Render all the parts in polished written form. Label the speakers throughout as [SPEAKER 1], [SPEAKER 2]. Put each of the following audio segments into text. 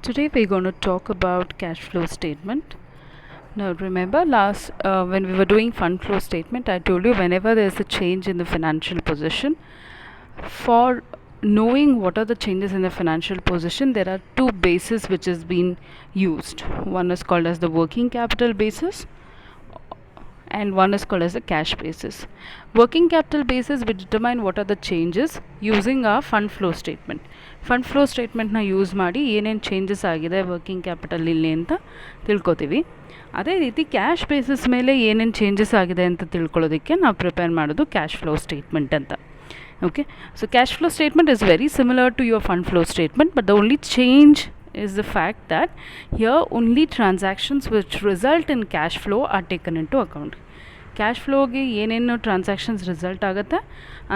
[SPEAKER 1] Today we're going to talk about cash flow statement. Now remember when we were doing fund flow statement, I told you whenever there's a change in the financial position, for knowing what are the changes in the financial position, there are two bases which has been used. One is called as the working capital basis and one is called as the cash basis. Working capital basis, we determine what are the changes using our fund flow statement. Fund flow ಸ್ಟೇಟ್ಮೆಂಟ್ನ use ಮಾಡಿ ಏನೇನು changes ಆಗಿದೆ working ಕ್ಯಾಪಿಟಲಲ್ಲಿ ಅಂತ ತಿಳ್ಕೊತೀವಿ. ಅದೇ ರೀತಿ cash basis ಮೇಲೆ ಏನೇನು changes ಆಗಿದೆ ಅಂತ ತಿಳ್ಕೊಳ್ಳೋದಕ್ಕೆ ನಾವು ಪ್ರಿಪೇರ್ ಮಾಡೋದು ಕ್ಯಾಶ್ ಫ್ಲೋ ಸ್ಟೇಟ್ಮೆಂಟ್ ಅಂತ. Okay, so cash flow statement is very similar to your fund flow statement, but the only change is the fact that here only transactions which result in cash flow are taken into account. Cash ಫ್ಲೋಗೆ ಏನೇನು transactions result ಆಗುತ್ತೆ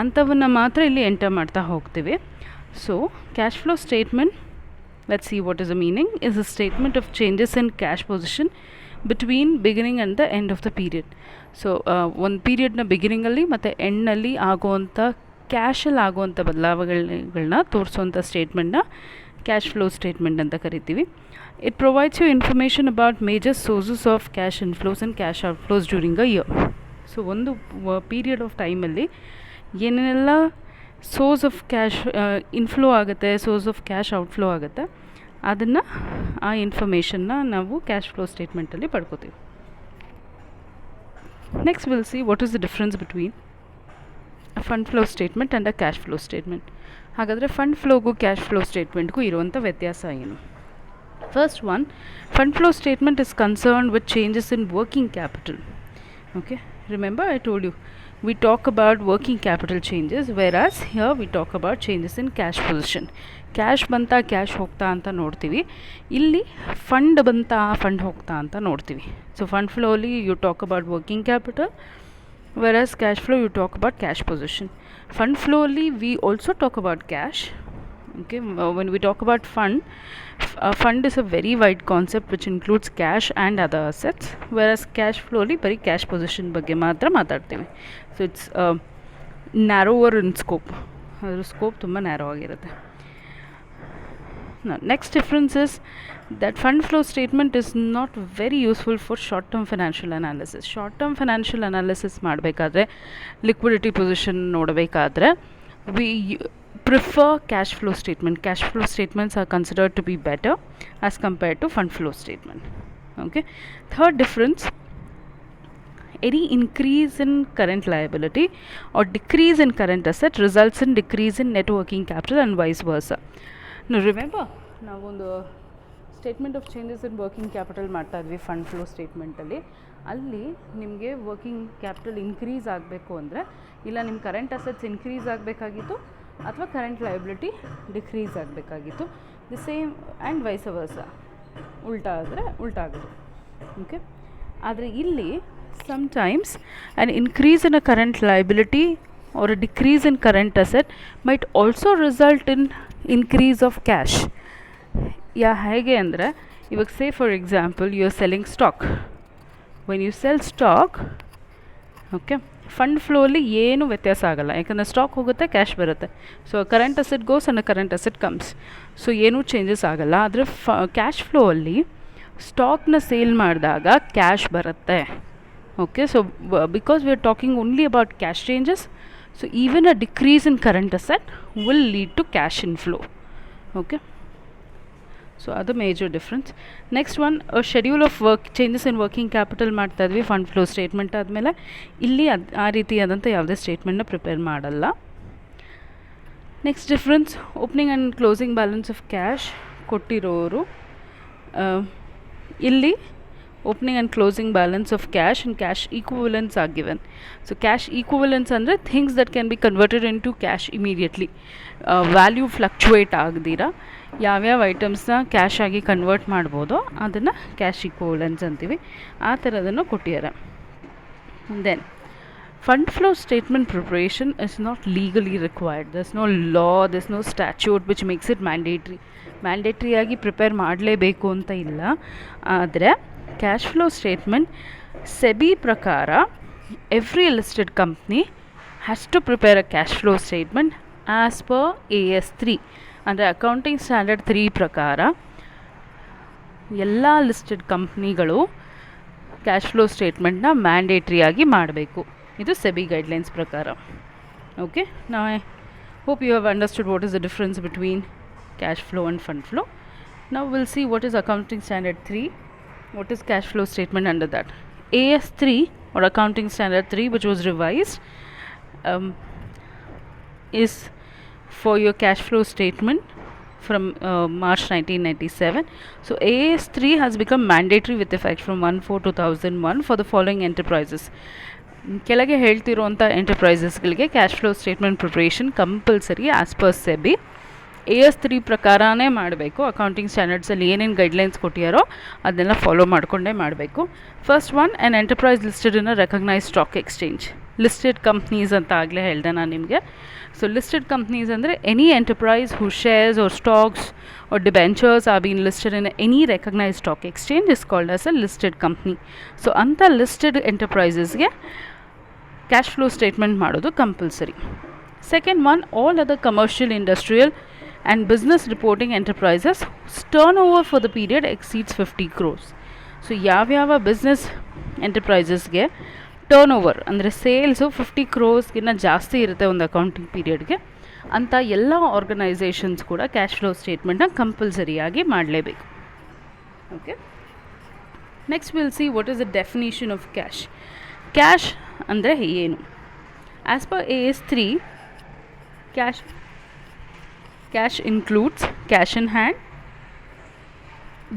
[SPEAKER 1] ಅಂಥವನ್ನು ಮಾತ್ರ ಇಲ್ಲಿ enter ಮಾಡ್ತಾ ಹೋಗ್ತೀವಿ. So cash flow statement, let's see what is the meaning, is a statement of changes in cash position between beginning and the end of the period. So ಒಂದು ಪೀರಿಯಡ್ನ ಬಿಗಿನಿಂಗಲ್ಲಿ ಮತ್ತು ಎಂಡ್ನಲ್ಲಿ ಆಗುವಂಥ ಕ್ಯಾಶಲ್ಲಿ ಆಗುವಂಥ ಬದಲಾವಣೆಗಳನ್ನ ತೋರಿಸುವಂಥ ಸ್ಟೇಟ್ಮೆಂಟ್ನ ಕ್ಯಾಶ್ ಫ್ಲೋ ಸ್ಟೇಟ್ಮೆಂಟ್ ಅಂತ ಕರಿತೀವಿ. It provides you information about major sources of cash inflows and cash outflows during a year. So ಒಂದು ಪೀರಿಯಡ್ ಆಫ್ ಟೈಮಲ್ಲಿ ಏನೇನೆಲ್ಲ ಸೋರ್ಸ್ ಆಫ್ ಕ್ಯಾಶ್ ಇನ್ಫ್ಲೋ ಆಗುತ್ತೆ, ಸೋರ್ಸ್ ಆಫ್ ಕ್ಯಾಶ್ ಔಟ್ಫ್ಲೋ ಆಗುತ್ತೆ, ಅದನ್ನು ಆ ಇನ್ಫಾರ್ಮೇಷನ್ನ ನಾವು ಕ್ಯಾಶ್ ಫ್ಲೋ ಸ್ಟೇಟ್ಮೆಂಟಲ್ಲಿ ಪಡ್ಕೋತೀವಿ. Next will see what is the difference between fund flow statement and a cash flow statement. ಹಾಗಾದರೆ ಫಂಡ್ ಫ್ಲೋಗೂ ಕ್ಯಾಶ್ ಫ್ಲೋ ಸ್ಟೇಟ್ಮೆಂಟ್ಗೂ ಇರುವಂಥ ವ್ಯತ್ಯಾಸ ಏನು? First one, fund flow statement is concerned with changes in working capital. Okay, remember I told you we talk about working capital changes, whereas here we talk about changes in cash position. Cash ಬಂತ cash ಹೋಗ್ತಾ ಅಂತ ನೋಡ್ತೀವಿ, ಇಲ್ಲಿ fund ಬಂತ fund ಹೋಗ್ತಾ ಅಂತ ನೋಡ್ತೀವಿ. So fund ಫ್ಲೋಲಿ you talk about working capital, whereas cash flow you talk about cash position. Fund flow we also talk about cash. Okay, when we talk about fund is a very wide concept which includes cash and other assets, whereas cash flow bari cash position ಬಗ್ಗೆ ಮಾತ್ರ ಮಾತಾಡ್ತೀವಿ. So it's ನ್ಯಾರೋವರ್ in scope, ಅದರ scope ತುಂಬ narrow ಆಗಿರುತ್ತೆ. Now, next difference is that fund flow statement is not very useful for short term financial analysis. Short term financial analysis ಮಾಡಬೇಕಾದ್ರೆ, liquidity position ನೋಡಬೇಕಾದ್ರೆ, we prefer cash flow statement. Cash flow statements are considered to be better as compared to fund flow statement. Okay, third difference, any increase in current liability or decrease in current asset results in decrease in net working capital and vice versa. Now remember, ನಾವೊಂದು statement of changes in working capital ಮಾಡ್ತಾ ಇದ್ವಿ fund flow ಸ್ಟೇಟ್ಮೆಂಟಲ್ಲಿ. ಅಲ್ಲಿ ನಿಮಗೆ working capital increase ಆಗಬೇಕು ಅಂದರೆ, ಇಲ್ಲ ನಿಮ್ಮ current assets increase ಆಗಬೇಕಾಗಿತ್ತು ಅಥವಾ ಕರೆಂಟ್ ಲಯಬಿಲಿಟಿ ಡಿಕ್ರೀಸ್ ಆಗಬೇಕಾಗಿತ್ತು. ದಿ ಸೇಮ್ ಆ್ಯಂಡ್ ವೈಸ್ ವರ್ಸ, ಉಲ್ಟಾ ಆದರೆ ಉಲ್ಟಾ ಆಗೋದು. ಓಕೆ, ಆದರೆ ಇಲ್ಲಿ sometimes an increase in a current liability or a decrease in current asset might also result in increase of cash. ಹೇಗೆ ಅಂದರೆ, ಇವಾಗ say for example you are selling stock. When you sell stock, okay, fund ಫ್ಲೋಲಿ ಏನು ವ್ಯತ್ಯಾಸ ಆಗೋಲ್ಲ, ಯಾಕಂದರೆ stock ಹೋಗುತ್ತೆ cash ಬರುತ್ತೆ. So current asset goes and current asset comes, so ಏನೂ ಚೇಂಜಸ್ ಆಗೋಲ್ಲ. ಆದರೆ ಕ್ಯಾಶ್ ಫ್ಲೋ ಅಲ್ಲಿ ಸ್ಟಾಕ್ನ ಸೇಲ್ ಮಾಡಿದಾಗ ಕ್ಯಾಶ್ ಬರುತ್ತೆ. Okay, so because we are talking only about cash changes, so even a decrease in current asset will lead to cash inflow. Okay, so other major difference. Next one, a schedule of work changes in working capital ಮಾಡ್ತಾ ಇದ್ವಿ fund flow statement ಆದಮೇಲೆ. ಇಲ್ಲಿ ಆ ರೀತಿಯಾದಂಥ ಯಾವುದೇ ಸ್ಟೇಟ್ಮೆಂಟ್ನ prepare ಮಾಡಲ್ಲ. Next difference, opening and closing balance of cash ಕೊಟ್ಟಿರೋರು, ಇಲ್ಲಿ opening and closing balance of cash and cash equivalents are given. So cash equivalents ಅಂದರೆ things that can be converted into cash immediately. Value fluctuate ಆಗದಿರ ಯಾವ್ಯಾವ ಐಟಮ್ಸ್ನ cash ಆಗಿ convert ಮಾಡ್ಬೋದೋ ಅದನ್ನು cash ಈಕ್ವಿವಲೆಂಟ್ಸ್ ಅಂತೀವಿ. ಆ ಥರದನ್ನು ಕೊಟ್ಟಿದ್ದಾರೆ. Then fund flow statement preparation is not legally required. There's no law, there's no statute which makes it mandatory. Mandatory ಆಗಿ ಪ್ರಿಪೇರ್ ಮಾಡಲೇಬೇಕು ಅಂತ ಇಲ್ಲ. ಆದರೆ ಕ್ಯಾಶ್ ಫ್ಲೋ ಸ್ಟೇಟ್ಮೆಂಟ್ ಸೆಬಿ ಪ್ರಕಾರ every listed company has to prepare a cash flow statement as per AS3. ಅಂದರೆ accounting standard 3 ಪ್ರಕಾರ ಎಲ್ಲ listed ಕಂಪ್ನಿಗಳು ಕ್ಯಾಶ್ ಫ್ಲೋ ಸ್ಟೇಟ್ಮೆಂಟ್ನ ಮ್ಯಾಂಡೇಟ್ರಿಯಾಗಿ ಮಾಡಬೇಕು. ಇದು ಸೆಬಿ ಗೈಡ್ಲೈನ್ಸ್ ಪ್ರಕಾರ. ಓಕೆ, ನಾವು I hope you have understood what is the difference between cash flow and fund flow. Now we'll see what is accounting standard 3, what is cash flow statement under that. AS3 or accounting standard 3, which was revised, is for your cash flow statement from March 1997. So AS3 has become mandatory with effect from 1/4/2001 for the following enterprises. ಕೆಳಗೆ ಹೇಳ್ತಿರುವಂಥ ಎಂಟರ್ಪ್ರೈಸಸ್ಗಳಿಗೆ cash flow statement preparation compulsory as per SEBI. AS3 ಪ್ರಕಾರನೇ ಮಾಡಬೇಕು. Accounting ಸ್ಟ್ಯಾಂಡರ್ಡ್ಸಲ್ಲಿ ಏನೇನು guidelines ಕೊಟ್ಟಿಯಾರೋ ಅದನ್ನೆಲ್ಲ follow ಮಾಡಿಕೊಂಡೇ ಮಾಡಬೇಕು. First one, an enterprise listed in a recognise stock exchange. Listed companies ಅಂತ ಆಗಲೇ ಹೇಳಿದೆ ನಾನು ನಿಮಗೆ. ಸೊ ಲಿಸ್ಟೆಡ್ ಕಂಪ್ನೀಸ್ ಅಂದರೆ any enterprise who shares or stocks or debentures are been listed in any recognise stock exchange is called as a listed company. So ಅಂಥ listed ಎಂಟರ್ಪ್ರೈಸಸ್ಗೆ cash flow statement ಮಾಡೋದು compulsory. Second one, all other commercial, industrial and business reporting enterprises turnover for the period exceeds 50 crores. So ಯಾವ business ಎಂಟರ್ಪ್ರೈಸಸ್ಗೆ turn ಅಂದರೆ sales 50 ಕ್ರೋರ್ಸ್ಗಿನ್ನ ಜಾಸ್ತಿ ಇರುತ್ತೆ ಒಂದು accounting ಪೀರಿಯಡ್ಗೆ, ಅಂಥ ಎಲ್ಲ ಆರ್ಗನೈಸೇಷನ್ಸ್ ಕೂಡ ಕ್ಯಾಶ್ ಫ್ಲೋ ಸ್ಟೇಟ್ಮೆಂಟ್ನ ಕಂಪಲ್ಸರಿಯಾಗಿ ಮಾಡಲೇಬೇಕು. Okay, next will see what is the definition of cash. Cash ಅಂದರೆ ಏನು? As per AS3, Cash includes cash in hand,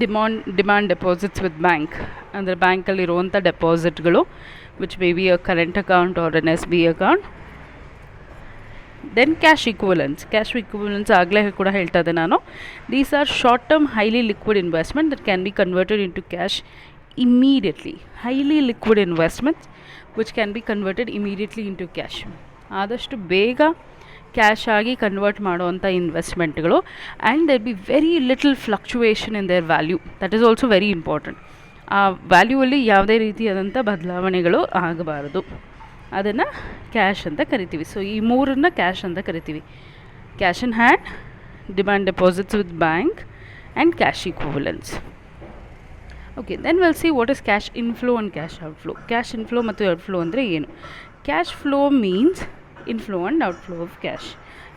[SPEAKER 1] demand deposits with bank. ಅಂದರೆ ಬ್ಯಾಂಕಲ್ಲಿರುವಂಥ ಡೆಪಾಸಿಟ್ಗಳು which may be a current account or an SB account. Then cash equivalents ಆಗಲೇ ಕೂಡ ಹೇಳ್ತಾ ಇದ್ದೆ ನಾನು. These are short term highly liquid investment that can be converted into cash immediately. Highly liquid investments which can be converted immediately into cash. ಆದಷ್ಟು ಬೇಗ cash ಆಗಿ convert ಮಾಡುವಂಥ ಇನ್ವೆಸ್ಟ್ಮೆಂಟ್ಗಳು. And there be very little fluctuation in their value. That is also very important. ಆ ವ್ಯಾಲ್ಯೂವಲ್ಲಿ ಯಾವುದೇ ರೀತಿಯಾದಂಥ ಬದಲಾವಣೆಗಳು ಆಗಬಾರದು. ಅದನ್ನು ಕ್ಯಾಶ್ ಅಂತ ಕರಿತೀವಿ. ಸೊ ಈ ಮೂರನ್ನು ಕ್ಯಾಶ್ ಅಂತ ಕರಿತೀವಿ. Cash in hand, demand deposits with bank and cash equivalents. Okay, then will see what is cash inflow and cash outflow. Cash inflow ಮತ್ತು ಔಟ್ಫ್ಲೋ ಅಂದರೆ ಏನು? Cash flow means inflow and outflow of cash.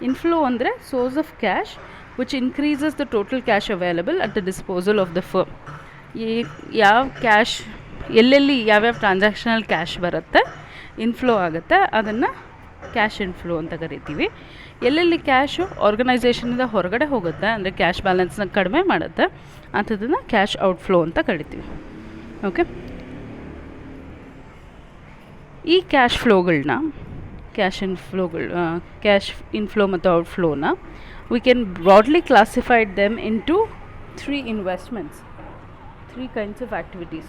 [SPEAKER 1] Inflow ಅಂದರೆ source of cash which increases the total cash available at the disposal of the firm. ಯಾವ cash ಎಲ್ಲೆಲ್ಲಿ ಯಾವ್ಯಾವ transactional cash ಬರುತ್ತೆ, inflow ಆಗುತ್ತೆ, ಅದನ್ನು ಕ್ಯಾಶ್ ಇನ್ಫ್ಲೋ ಅಂತ ಕರಿತೀವಿ. ಎಲ್ಲೆಲ್ಲಿ ಕ್ಯಾಶು ಆರ್ಗನೈಸೇಷನಿಂದ ಹೊರಗಡೆ ಹೋಗುತ್ತೆ ಅಂದರೆ ಕ್ಯಾಶ್ ಬ್ಯಾಲೆನ್ಸ್ನ ಕಡಿಮೆ ಮಾಡುತ್ತೆ, ಅಂಥದ್ದನ್ನು ಕ್ಯಾಶ್ ಔಟ್ಫ್ಲೋ ಅಂತ ಕರಿತೀವಿ. ಓಕೆ, ಈ ಕ್ಯಾಶ್ ಫ್ಲೋಗಳನ್ನ ಕ್ಯಾಶ್ ಇನ್ಫ್ಲೋ ಮತ್ತು ಔಟ್ಫ್ಲೋನ we can broadly classified them into three kinds of activities.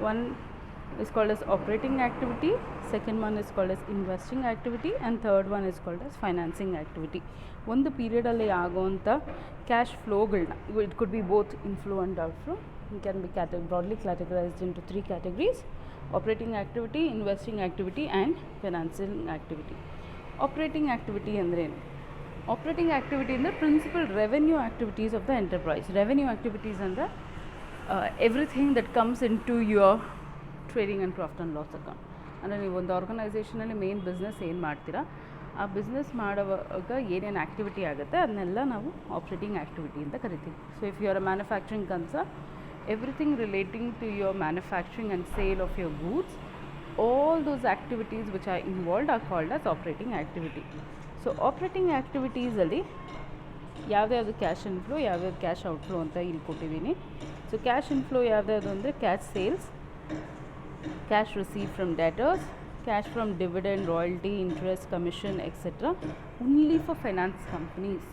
[SPEAKER 1] One is called as operating activity, second one is called as investing activity, and third one is called as financing activity. ಒಂದು ಪೀರಿಯಡಲ್ಲಿ ಆಗೋವಂಥ cash ಫ್ಲೋಗಳನ್ನ, it could be both inflow and outflow, it can be broadly categorized into three categories: operating activity, investing activity and financing activity. Operating activity ಅಂದರೆ ಏನು? Operating activity ಅಂದರೆ principal revenue activities of the enterprise. Revenue activities ಅಂದರೆ everything that comes into your trading and profit and loss account. ಅಂದರೆ ನೀವು ಒಂದು ಆರ್ಗನೈಸೇಷನಲ್ಲಿ main business ಏನು ಮಾಡ್ತೀರಾ, ಆ ಬಿಸ್ನೆಸ್ ಮಾಡುವಾಗ ಏನೇನು ಆ್ಯಕ್ಟಿವಿಟಿ ಆಗುತ್ತೆ ಅದನ್ನೆಲ್ಲ ನಾವು ಆಪ್ರೇಟಿಂಗ್ ಆ್ಯಕ್ಟಿವಿಟಿ ಅಂತ ಕರಿತೀವಿ. So if you are a manufacturing concern, everything relating to your manufacturing and sale of your goods, all those activities which are involved are called as operating activity. So operating activities ಅಲ್ಲಿ ಯಾವ್ದು cash inflow, ಯಾವ್ಯಾವ್ದು cash outflow ಅಂತ ಇಲ್ಲಿ ಕೊಟ್ಟಿದ್ದೀನಿ. So cash inflow ಯಾವ್ದು ಅಂದರೆ cash sales, cash receive from debtors, cash from dividend, royalty, interest, commission etcetera, only for finance companies.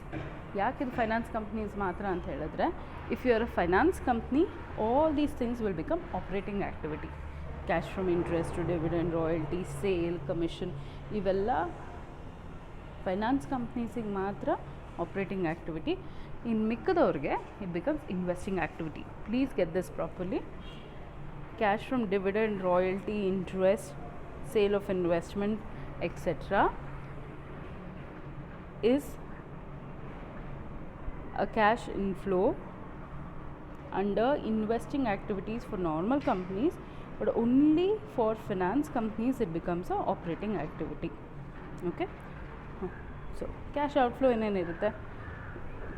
[SPEAKER 1] ಯಾಕಿದು finance companies ಮಾತ್ರ ಅಂತ ಹೇಳಿದ್ರೆ, if you are a finance company, all these things will become operating activity. Cash from interest, dividend, royalty, sale, commission, ಇವೆಲ್ಲ finance ಕಂಪ್ನೀಸಿಗೆ ಮಾತ್ರ operating activity. ಇನ್ನು ಮಿಕ್ಕದವ್ರಿಗೆ it becomes investing activity. Please get this properly. Cash from dividend, royalty, interest, sale of investment, etc. is a cash inflow under investing activities for normal companies, but only for finance companies it becomes a operating activity. Okay. So cash outflow ಏನೇನಿರುತ್ತೆ?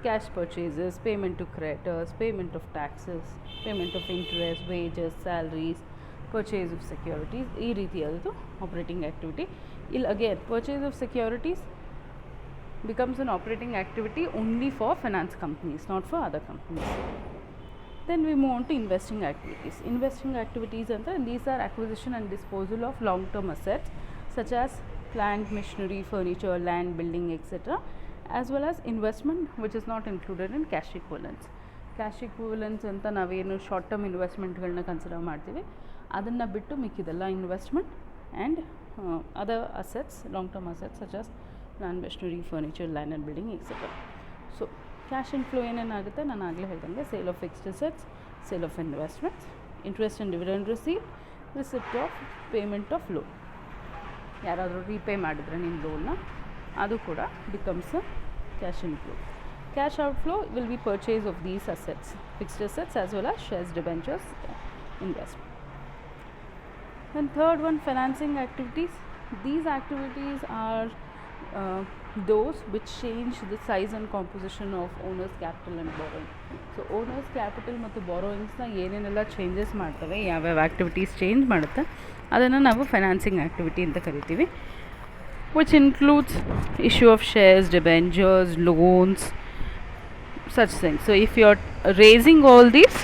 [SPEAKER 1] Cash purchases, payment to creditors, payment of taxes, payment of interest, wages, salaries, purchase of securities, ಈ ರೀತಿಯಾದದ್ದು operating activity. ಇಲ್ಲಿ again purchase of securities becomes an operating activity only for finance companies, not for other companies. Then we move on to investing activities. Investing activities and these are acquisition and disposal of long-term assets such as plant, machinery, furniture, land, building, etc., as well as investment which is not included in cash equivalents. Cash equivalents ಅಂತ ನಾವೇನು short term ಇನ್ವೆಸ್ಟ್ಮೆಂಟ್ಗಳನ್ನ consider ಮಾಡ್ತೀವಿ, ಅದನ್ನು ಬಿಟ್ಟು ಮಿಕ್ಕಿದೆಲ್ಲ investment and other assets, long term assets such as plant, machinery, furniture, land and building etcetera. So cash inflow ಏನೇನಾಗುತ್ತೆ, ನಾನು ಆಗಲೇ ಹೇಳ್ದಂಗೆ sale of fixed assets, sale of investments, interest and dividend receipt of payment of loan. ಯಾರಾದರೂ repay ಮಾಡಿದರೆ ನಿಮ್ಮ ಲೋನ್ನ, ಅದು ಕೂಡ becomes a cash inflow. Cash outflow will be purchase of these assets, fixed assets as well as shares, debentures, investment. And third one, financing activities. These activities are those which change the size and composition of owner's capital and borrowing. So owner's capital ಮತ್ತು borrowings ಏನೇನೆಲ್ಲ changes ಮಾಡ್ತವೆ, ಯಾವ್ಯಾವ activities change ಮಾಡುತ್ತೆ, ಅದನ್ನು ನಾವು financing activity ಅಂತ ಕರಿತೀವಿ. which includes issue of shares, debentures, loans, such things. So if you are raising all these,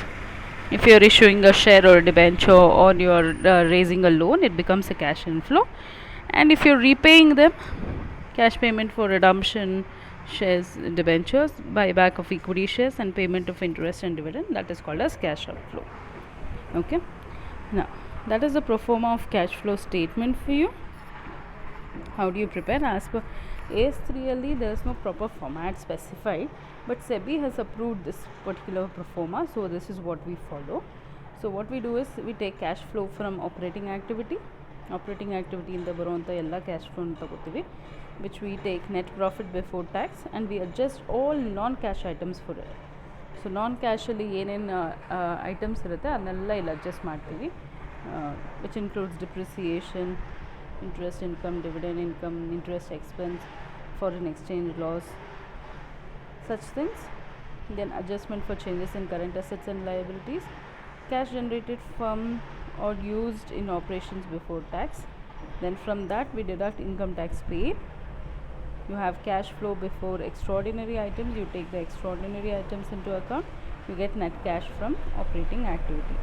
[SPEAKER 1] if you are issuing a share or a debenture or you are raising a loan, it becomes a cash inflow. And if you are repaying them, cash payment for redemption, shares, debentures, buyback of equity shares and payment of interest and dividend, that is called as cash outflow. Okay, now that is the pro forma of cash flow statement for you. How do you prepare? As per AS3LE, there is no proper format specified, but SEBI has approved this particular pro forma, so this is what we follow. So what we do is we take cash flow from operating activity ಇಂದ ಬರುವಂಥ ಎಲ್ಲ cash ಫ್ಲೋನ ತಗೋತೀವಿ, which we take net profit before tax and we adjust all non-cash items for it. So non ಕ್ಯಾಶಲ್ಲಿ ಏನೇನು items ಇರುತ್ತೆ ಅದನ್ನೆಲ್ಲ ಇಲ್ಲಿ adjust ಮಾಡ್ತೀವಿ, which includes depreciation, interest income, dividend income, interest expense, foreign exchange loss, such things. Then adjustment for changes in current assets and liabilities, cash generated from or used in operations before tax. Then from that we deduct income tax paid. You have cash flow before extraordinary items, you take the extraordinary items into account, you get net cash from operating activity.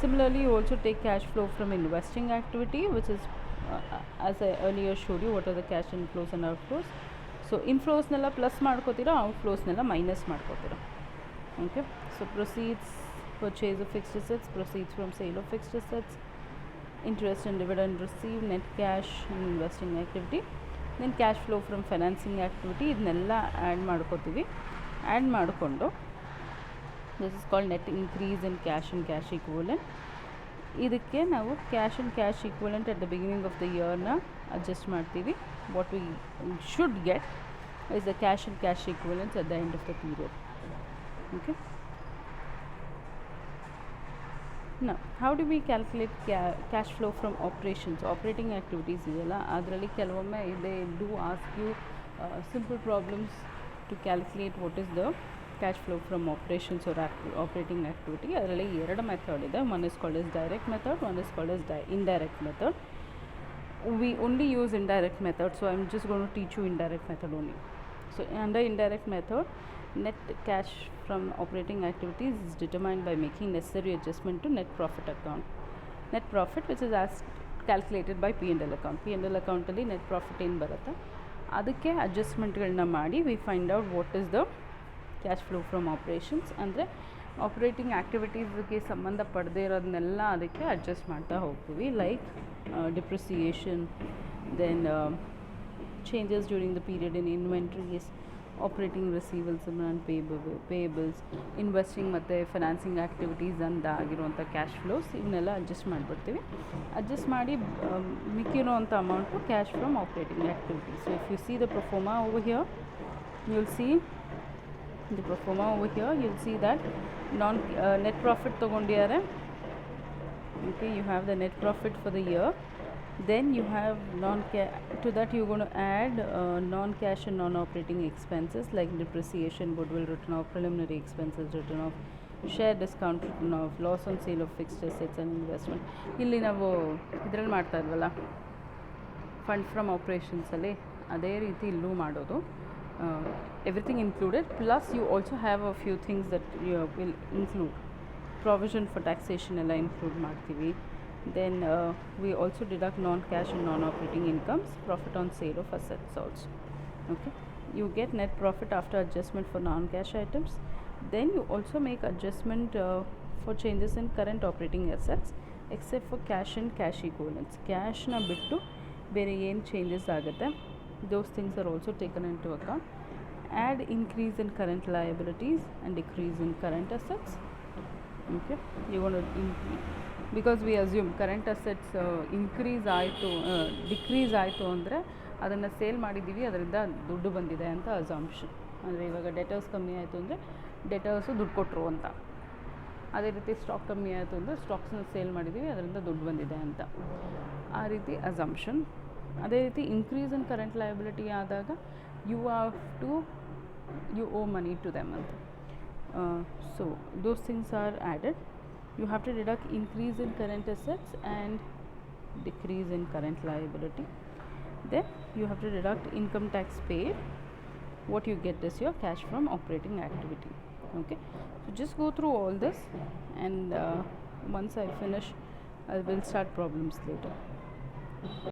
[SPEAKER 1] Similarly, you also take cash flow from investing activity, which is as I earlier showed you what are the cash inflows and outflows. So inflowsನೆಲ್ಲ plus ಮಾಡ್ಕೋತೀರಾ, ಔಟ್ಫ್ಲೋಸ್ನೆಲ್ಲ minus ಮಾಡ್ಕೋತೀರಾ. Okay, so proceeds, purchase of fixed assets, proceeds from sale of fixed assets, interest and dividend received, net cash in investing activity, then cash flow from financing activity, ಇದನ್ನೆಲ್ಲ add ಮಾಡ್ಕೋತೀವಿ. Add ಮಾಡಿಕೊಂಡು this is called net increase in cash and cash equivalent. ಇದಕ್ಕೆ ನಾವು cash and cash equivalent at the beginning of the ಇಯರ್ನ adjust ಮಾಡ್ತೀವಿ. What we should get is the cash and cash equivalents at the end of the period. Okay, now how do we calculate cash flow from operations, operating activities ಇದೆಲ್ಲ, ಅದರಲ್ಲಿ ಕೆಲವೊಮ್ಮೆ they do ask you simple problems to calculate what is the cash flow from operations or operating activity. ಅದರಲ್ಲಿ ಎರಡು method ಇದೆ, one is called as direct method, one is called as indirect method. We only use indirect method, so I'm just going to teach you indirect method only. So under indirect method, net cash from operating activities is determined by making necessary adjustment to net profit account. Net profit which is as calculated by P&L account. P&L account ಅಲ್ಲಿ net profit ಏನು ಬರುತ್ತೆ ಅದಕ್ಕೆ ಅಡ್ಜಸ್ಟ್ಮೆಂಟ್ಗಳನ್ನ ಮಾಡಿ we find out what is the cash flow from operations. ಅಂದರೆ operating ಆ್ಯಕ್ಟಿವಿಟೀಸ್ಗೆ ಸಂಬಂಧ ಪಡೆದೇ ಇರೋದನ್ನೆಲ್ಲ ಅದಕ್ಕೆ ಅಡ್ಜಸ್ಟ್ ಮಾಡ್ತಾ ಹೋಗ್ತೀವಿ, like depreciation, then changes during the period in inventories, operating receivables and payables, investing ಮತ್ತು ಫೈನಾನ್ಸಿಂಗ್ ಆ್ಯಕ್ಟಿವಿಟೀಸ್ ಅಂತ ಆಗಿರುವಂಥ ಕ್ಯಾಶ್ ಫ್ಲೋಸ್ ಇವನ್ನೆಲ್ಲ ಅಡ್ಜಸ್ಟ್ ಮಾಡಿಬಿಡ್ತೀವಿ. ಅಡ್ಜಸ್ಟ್ ಮಾಡಿ ಮಿಕ್ಕಿರೋವಂಥ amount cash from operating activities. So if you see the pro forma over here, you will see the pro forma over here, you'll see that net profit ತಗೊಂಡಿದ್ದಾರೆ. Okay, you have the net profit for the year. Then you have to that you're going to add non-cash and non-operating expenses like depreciation, goodwill written off, preliminary expenses written off, share discount written off, loss on sale of fixed assets and investment. ಇಲ್ಲಿ ನಾವು ಇದರಲ್ಲಿ ಮಾಡ್ತಾ ಇದ್ವಲ್ಲ fund from ಆಪ್ರೇಷನ್ಸಲ್ಲಿ ಅದೇ ರೀತಿ ಇಲ್ಲೂ ಮಾಡೋದು. Everything included, plus you also have a few things that you will include. Provision for taxation ಎಲ್ಲ include ಮಾಡ್ತೀವಿ. Then we also deduct non-cash and non-operating incomes, profit on sale of assets also. Okay, you get net profit after adjustment for non-cash items. Then you also make adjustment for changes in current operating assets except for cash and cash equivalents. Cash na bittu ಬೇರೆ ಏನು changes ಆಗುತ್ತೆ, those things are also taken into account. Add increase in current liabilities and decrease in current assets. Okay, you want to because we assume current assets increase ಆಯಿತು decrease ಆಯಿತು ಅಂದರೆ ಅದನ್ನು sale ಮಾಡಿದ್ದೀವಿ, ಅದರಿಂದ ದುಡ್ಡು ಬಂದಿದೆ ಅಂತ ಅಸಂಪ್ಷನ್. ಅಂದರೆ ಇವಾಗ ಡೆಟರ್ಸ್ ಕಮ್ಮಿ ಆಯಿತು ಅಂದರೆ ಡೆಟರ್ಸು ದುಡ್ಡು ಕೊಟ್ಟರು ಅಂತ, ಅದೇ ರೀತಿ ಸ್ಟಾಕ್ ಕಮ್ಮಿ ಆಯಿತು ಅಂದರೆ ಸ್ಟಾಕ್ಸ್ನ ಸೇಲ್ ಮಾಡಿದ್ದೀವಿ, ಅದರಿಂದ ದುಡ್ಡು ಬಂದಿದೆ ಅಂತ, ಆ ರೀತಿ ಅಸಂಪ್ಷನ್. ಅದೇ ರೀತಿ ಇನ್ಕ್ರೀಸ್ ಇನ್ ಕರೆಂಟ್ ಲಯಬಿಲಿಟಿ ಆದಾಗ you owe money to them ಅಂತ. So those things are added. You have to deduct increase in current assets and decrease in current liability. Then you have to deduct income tax paid. What you get is your cash from operating activity. Okay, so just go through all this, and once I finish I will start problems later.